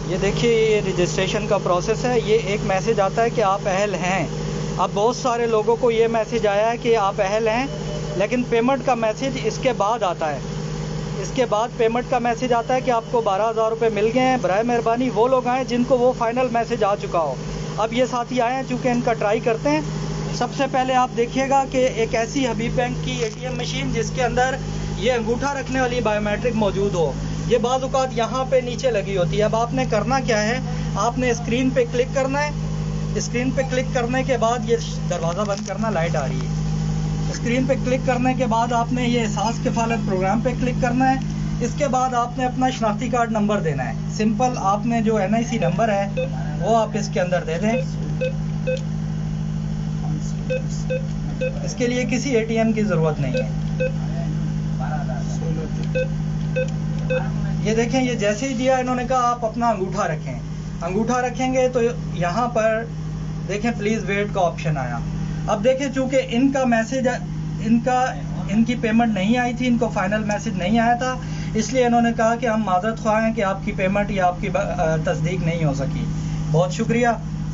ये देखिए, ये रजिस्ट्रेशन का प्रोसेस है। ये एक मैसेज आता है कि आप अहल हैं। अब बहुत सारे लोगों को ये मैसेज आया है कि आप अहल हैं, लेकिन पेमेंट का मैसेज इसके बाद आता है। इसके बाद पेमेंट का मैसेज आता है कि आपको 12,000 रुपये मिल गए हैं। बराए मेहरबानी वो लोग आएँ जिनको वो फाइनल मैसेज आ चुका हो। अब ये साथी आए हैं, चूँकि इनका ट्राई करते हैं। सबसे पहले आप देखिएगा कि एक ऐसी हबीब बैंक की ATM मशीन जिसके अंदर ये अंगूठा रखने वाली बायोमेट्रिक मौजूद हो। ये बाज़ औक़ात यहाँ पे नीचे लगी होती है। अब आपने करना क्या है, आपने स्क्रीन पे क्लिक करना है। स्क्रीन पे क्लिक करने के बाद ये दरवाज़ा बंद करना, लाइट आ रही है। स्क्रीन पे क्लिक करने के बाद आपने ये एहसास किफ़ालत प्रोग्राम पे क्लिक करना है। इसके बाद आपने अपना शनाख्ती कार्ड नंबर देना है। सिंपल, आपने जो NIC नंबर है वो आप इसके अंदर दे दें। इसके लिए किसी ATM की ज़रूरत नहीं है। ये देखें, ये जैसे ही दिया इन्होंने कहा आप अपना अंगूठा रखें। अंगूठा रखेंगे तो यहाँ पर देखें प्लीज़ वेट का ऑप्शन आया। अब देखें, चूँकि इनका मैसेज इनकी पेमेंट नहीं आई थी, इनको फाइनल मैसेज नहीं आया था, इसलिए इन्होंने कहा कि हम माज़रत ख्वाह हैं कि आपकी पेमेंट या आपकी तस्दीक नहीं हो सकी। बहुत शुक्रिया।